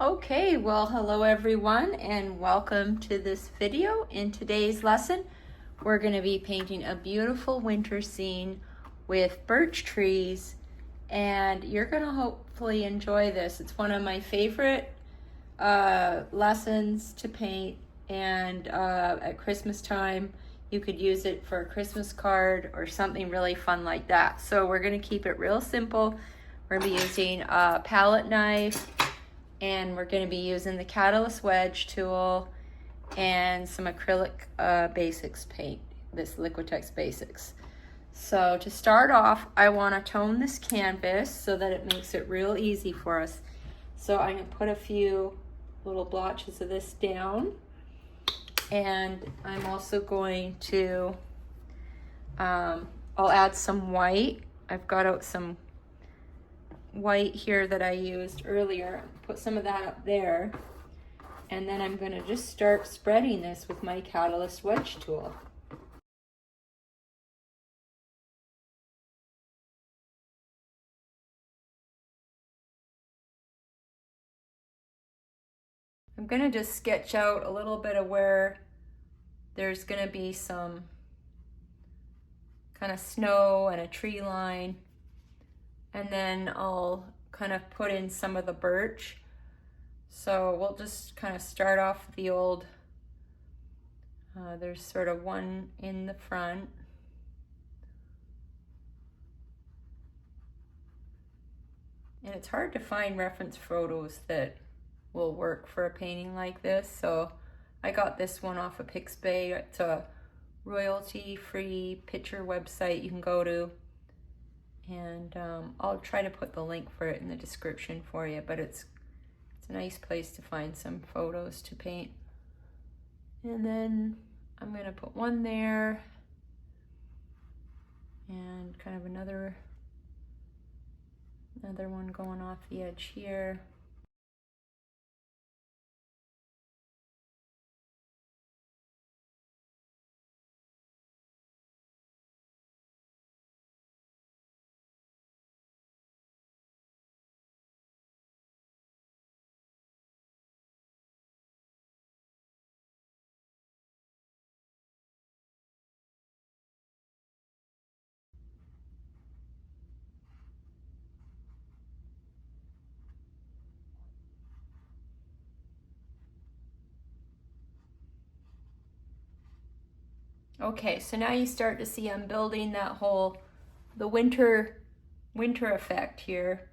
Okay, well, hello everyone and welcome to this video. In today's lesson, we're going to be painting a beautiful winter scene with birch trees, and you're going to hopefully enjoy this. It's one of my favorite lessons to paint, and at Christmas time, you could use it for a Christmas card or something really fun like that. So we're going to keep it real simple. We're going to be using a palette knife, and we're going to be using the Catalyst wedge tool and some acrylic basics paint, this liquitex basics. So to start off, I want to tone this canvas so that it makes it real easy for us. So I'm going to put a few little blotches of this down, and I'm also going to I'll add some white. I've got out some white here that I used earlier. Put some of that up there, and then I'm going to just start spreading this with my Catalyst wedge tool. I'm going to just sketch out a little bit of where there's going to be some kind of snow and a tree line, and then I'll kind of put in some of the birch. So we'll just kind of start off with the old, there's sort of one in the front. And it's hard to find reference photos that will work for a painting like this. So I got this one off of Pixabay. It's a royalty-free picture website you can go to. And I'll try to put the link for it in the description for you, but it's a nice place to find some photos to paint. And then I'm going to put one there, and kind of another one going off the edge here. Okay, so now you start to see I'm building that the winter effect here,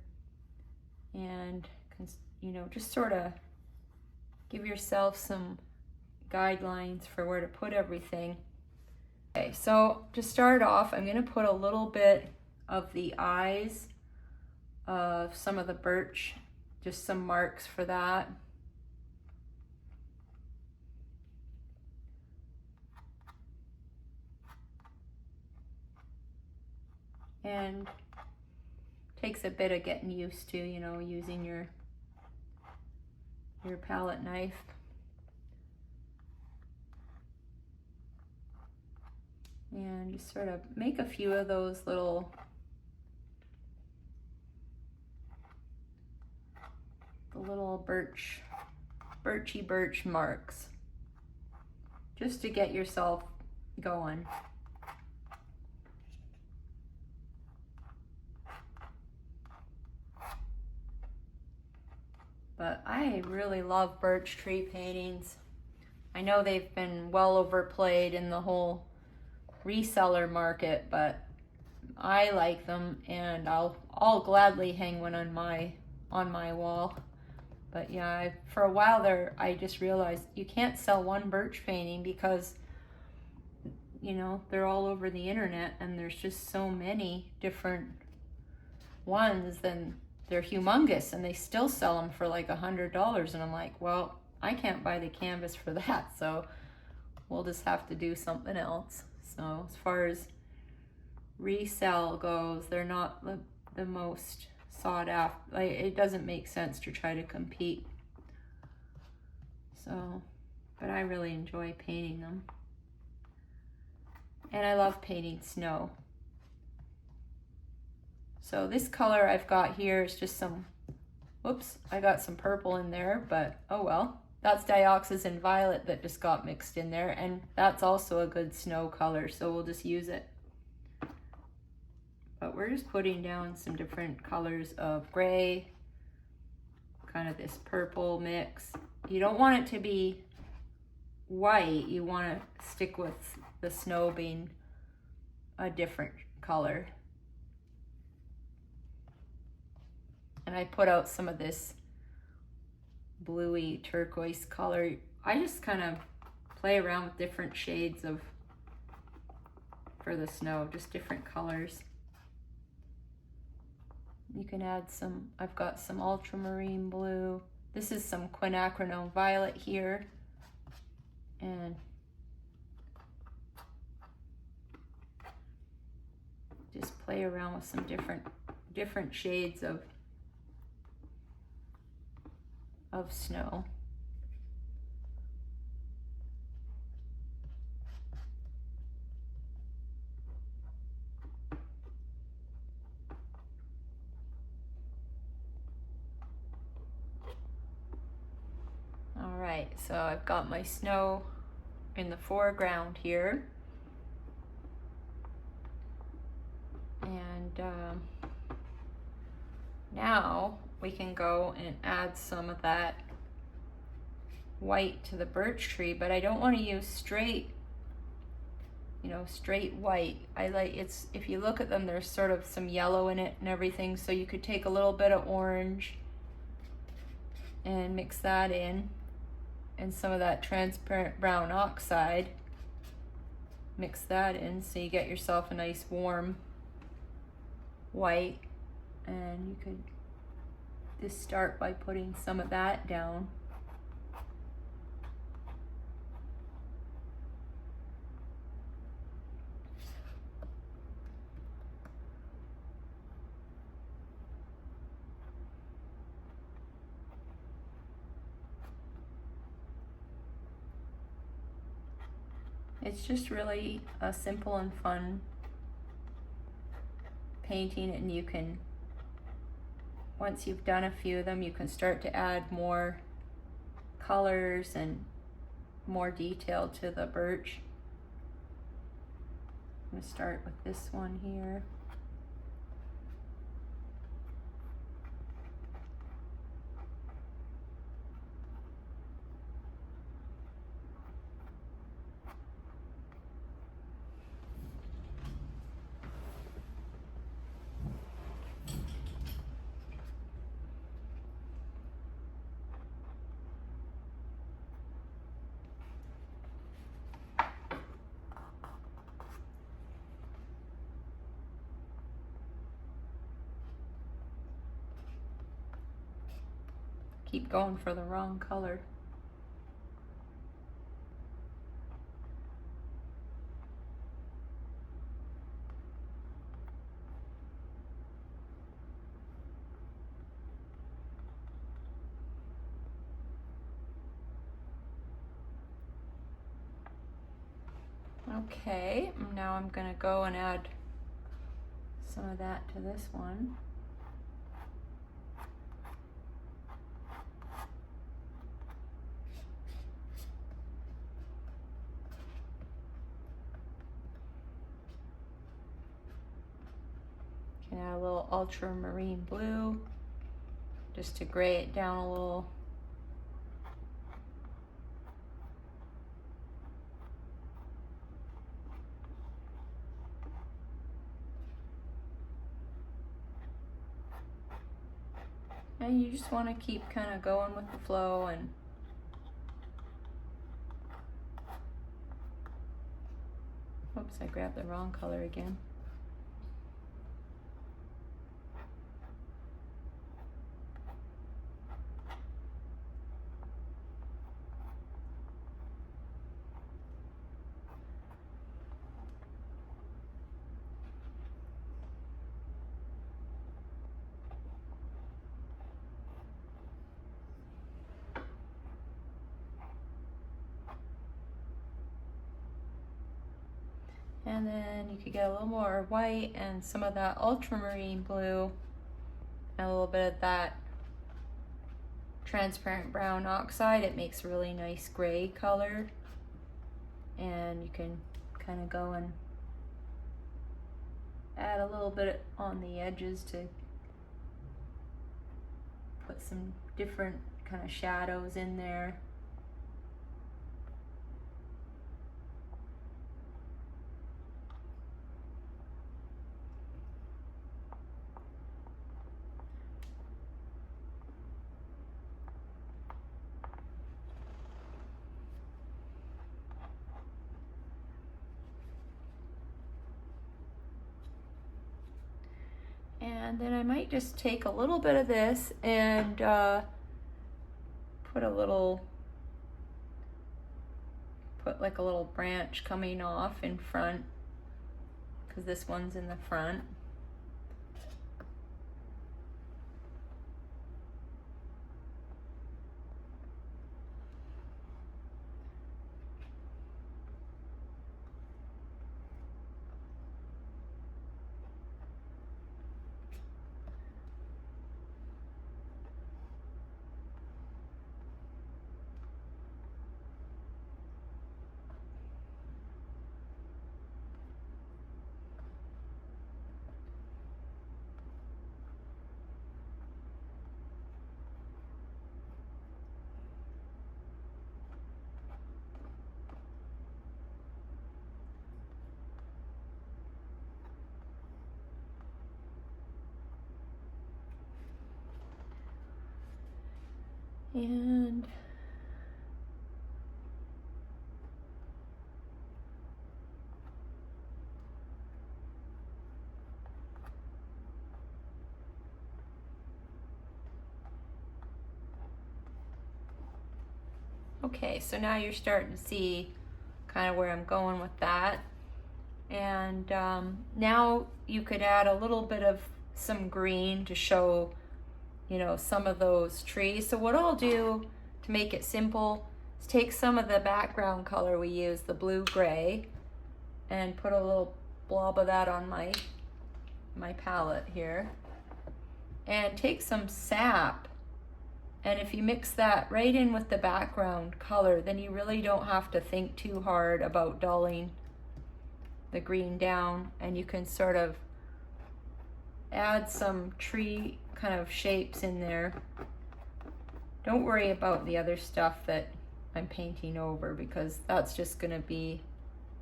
and just sort of give yourself some guidelines for where to put everything. Okay, so to start off, I'm going to put a little bit of the eyes of some of the birch, just some marks for that. And takes a bit of getting used to, using your palette knife. And just sort of make a few of those little birchy birch marks, just to get yourself going. But I really love birch tree paintings. I know they've been well overplayed in the whole reseller market, but I like them, and I'll gladly hang one on my wall. But yeah, for a while there, I just realized you can't sell one birch painting because they're all over the internet, and there's just so many different ones, and they're humongous, and they still sell them for like $100, and I'm like, well, I can't buy the canvas for that, so we'll just have to do something else. So as far as resale goes, they're not the most sought after. Like, it doesn't make sense to try to compete. So, but I really enjoy painting them. And I love painting snow. So this color I've got here is just some Whoops, I got some purple in there, but oh well. That's dioxazine violet that just got mixed in there, and that's also a good snow color, so we'll just use it. But we're just putting down some different colors of gray, kind of this purple mix. You don't want it to be white, you want to stick with the snow being a different color. And I put out some of this bluey turquoise color. I just kind of play around with different shades of, for the snow, just different colors. You can add some, I've got some ultramarine blue. This is some quinacridone violet here. And just play around with some different shades of snow. All right, so I've got my snow in the foreground here. And now we can go and add some of that white to the birch tree, but I don't want to use straight, you know, straight white. I like, it's, if you look at them, there's sort of some yellow in it and everything, so you could take a little bit of orange and mix that in, and some of that transparent brown oxide, mix that in, so you get yourself a nice warm white. And you could just start by putting some of that down. It's just really a simple and fun painting, and you can, once you've done a few of them, you can start to add more colors and more detail to the birch. I'm gonna start with this one here. Keep going for the wrong color. Okay, now I'm gonna go and add some of that to this one. Can add a little ultramarine blue just to gray it down a little. And you just want to keep kind of going with the flow. And oops, I grabbed the wrong color again. And then you could get a little more white and some of that ultramarine blue and a little bit of that transparent brown oxide. It makes a really nice gray color, and you can kind of go and add a little bit on the edges to put some different kind of shadows in there. And then I might just take a little bit of this and put like a little branch coming off in front, because this one's in the front. And okay, so now you're starting to see kind of where I'm going with that. And now you could add a little bit of some green to show, you know, some of those trees. So what I'll do to make it simple is take some of the background color we use, the blue-gray, and put a little blob of that on my palette here. And take some sap, and if you mix that right in with the background color, then you really don't have to think too hard about dulling the green down, and you can sort of add some tree kind of shapes in there. Don't worry about the other stuff that I'm painting over, because that's just going to be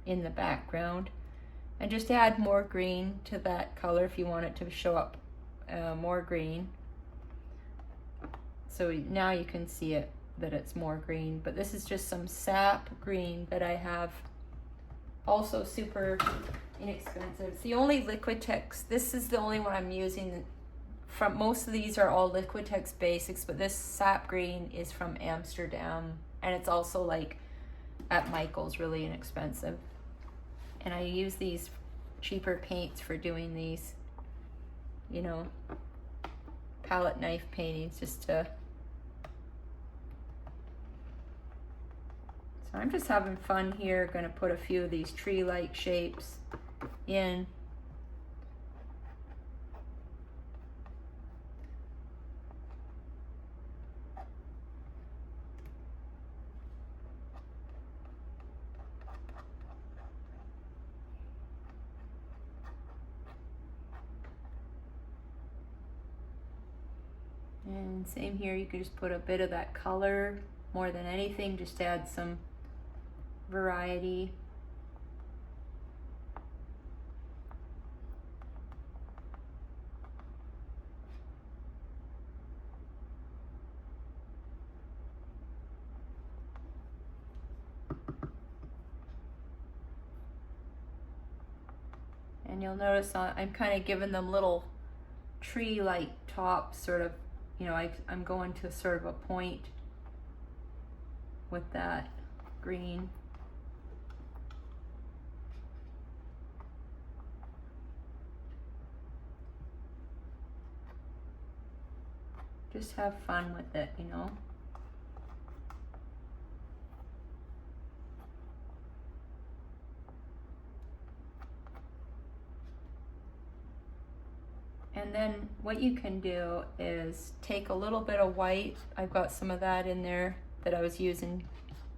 in the background. And just add more green to that color if you want it to show up more green. So now you can see it, that it's more green, but this is just some sap green that I have. Also super inexpensive. It's the only liquitex. This is the only one I'm using. From most of these are all liquitex basics, but this sap green is from Amsterdam, and it's also like at Michael's, really inexpensive. And I use these cheaper paints for doing these, you know, palette knife paintings, just to. So I'm just having fun here. Going to put a few of these tree-like shapes in. And same here, you could just put a bit of that color more than anything, just add some variety. And you'll notice I'm kind of giving them little tree-like tops, sort of, you know, I'm going to sort of a point with that green. Just have fun with it, you know. And then what you can do is take a little bit of white. I've got some of that in there that I was using,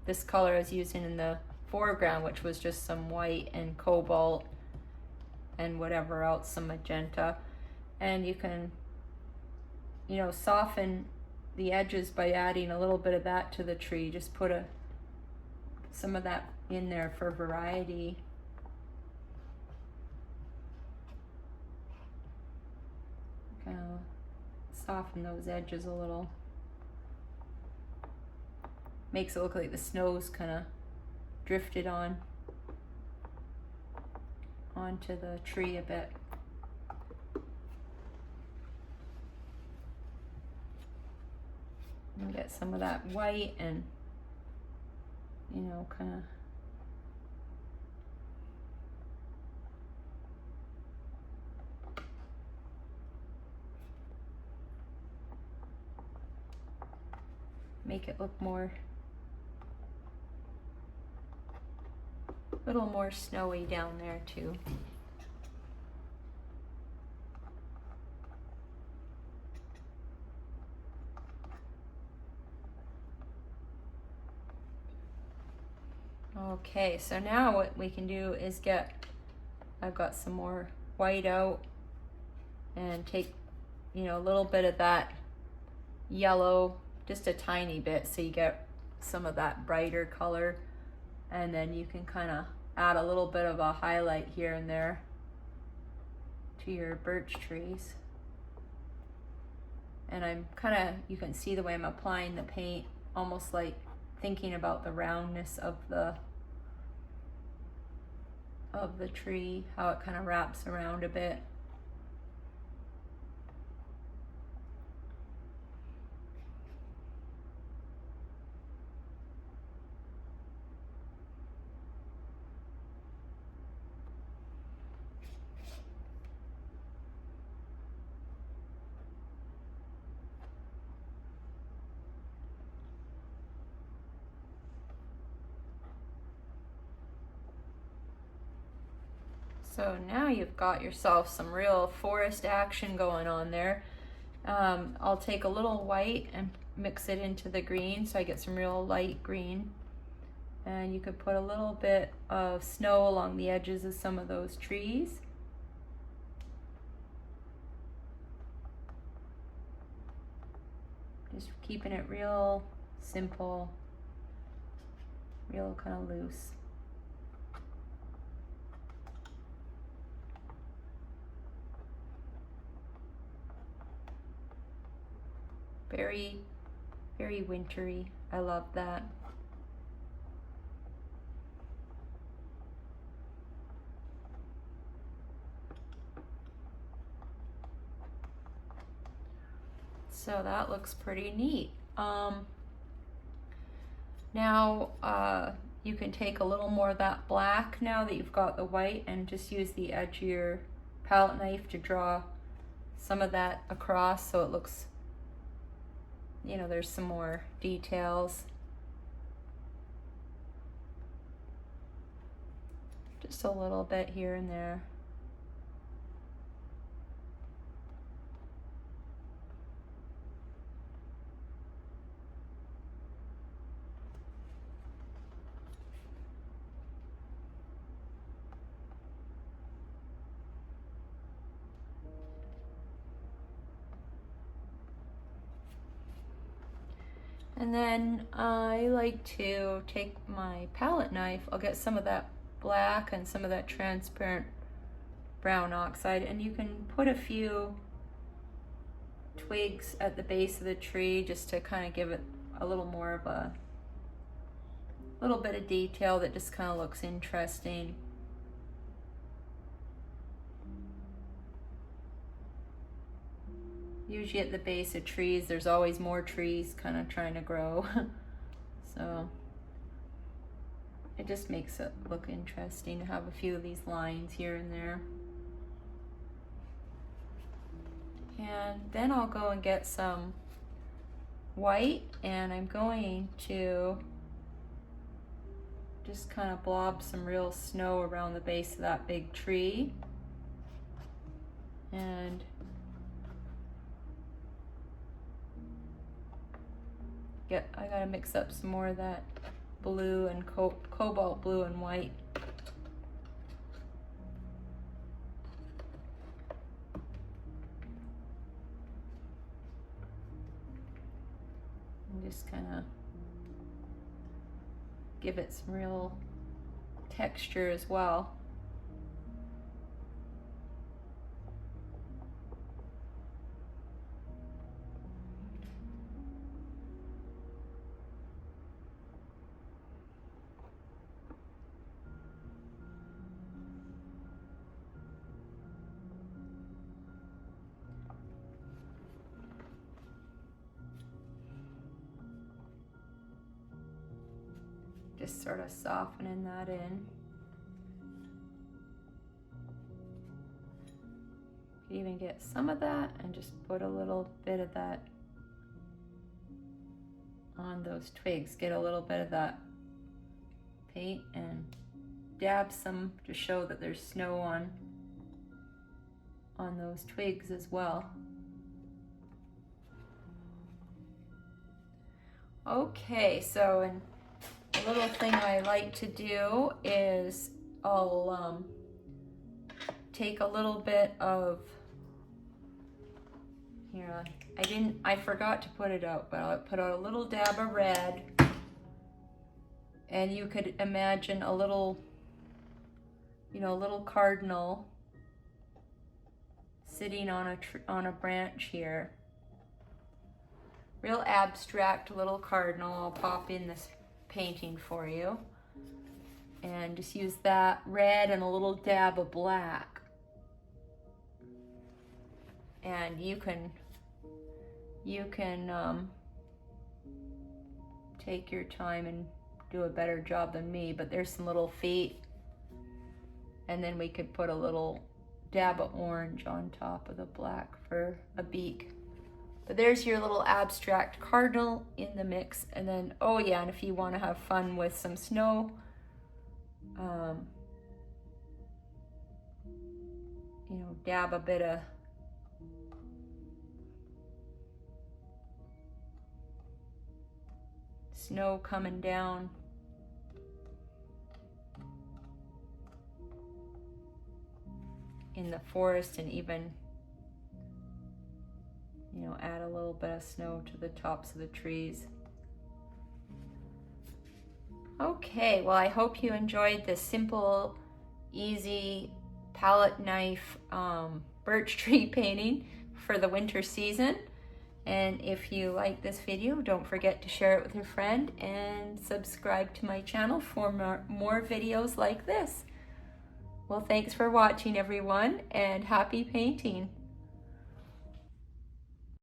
this color I was using in the foreground, which was just some white and cobalt and whatever else, some magenta. And you can, you know, soften the edges by adding a little bit of that to the tree. Just put some of that in there for variety. Kind of soften those edges a little. Makes it look like the snow's kind of drifted onto the tree a bit. And get some of that white and, you know, kind of make it look more, a little more snowy down there too. Okay, so now what we can do is I've got some more white out and take, you know, a little bit of that yellow, just a tiny bit, so you get some of that brighter color, and then you can kind of add a little bit of a highlight here and there to your birch trees. And I'm kind of, you can see the way I'm applying the paint, almost like thinking about the roundness of the tree, how it kind of wraps around a bit. So now you've got yourself some real forest action going on there. I'll take a little white and mix it into the green, so I get some real light green. And you could put a little bit of snow along the edges of some of those trees. Just keeping it real simple, real kind of loose. Very, very wintry. I love that. So that looks pretty neat. Now you can take a little more of that black now that you've got the white, and just use the edge of your palette knife to draw some of that across, so it looks, you know, there's some more details. Just a little bit here and there. And then I like to take my palette knife, I'll get some of that black and some of that transparent brown oxide, and you can put a few twigs at the base of the tree just to kind of give it a little more of a little bit of detail that just kind of looks interesting. Usually at the base of trees, there's always more trees kind of trying to grow. So it just makes it look interesting to have a few of these lines here and there. And then I'll go and get some white, and I'm going to just kind of blob some real snow around the base of that big tree. And I gotta mix up some more of that blue and cobalt blue and white. And just kind of give it some real texture as well. Just sort of softening that in. You can even get some of that and just put a little bit of that on those twigs. Get a little bit of that paint and dab some to show that there's snow on those twigs as well. Okay, so and a little thing I like to do is I'll take a little bit of, here, I forgot to put it out, but I'll put out a little dab of red, and you could imagine a little, you know, a little cardinal sitting on a branch here. Real abstract little cardinal. I'll pop in this painting for you, and just use that red and a little dab of black, and you can take your time and do a better job than me, but there's some little feet, and then we could put a little dab of orange on top of the black for a beak. But there's your little abstract cardinal in the mix. And then, oh yeah, and if you want to have fun with some snow, you know, dab a bit of snow coming down. In the forest, and even, you know, add a little bit of snow to the tops of the trees. Okay, well, I hope you enjoyed this simple, easy palette knife birch tree painting for the winter season. And if you like this video, don't forget to share it with your friend and subscribe to my channel for more videos like this. Well, thanks for watching, everyone, and happy painting.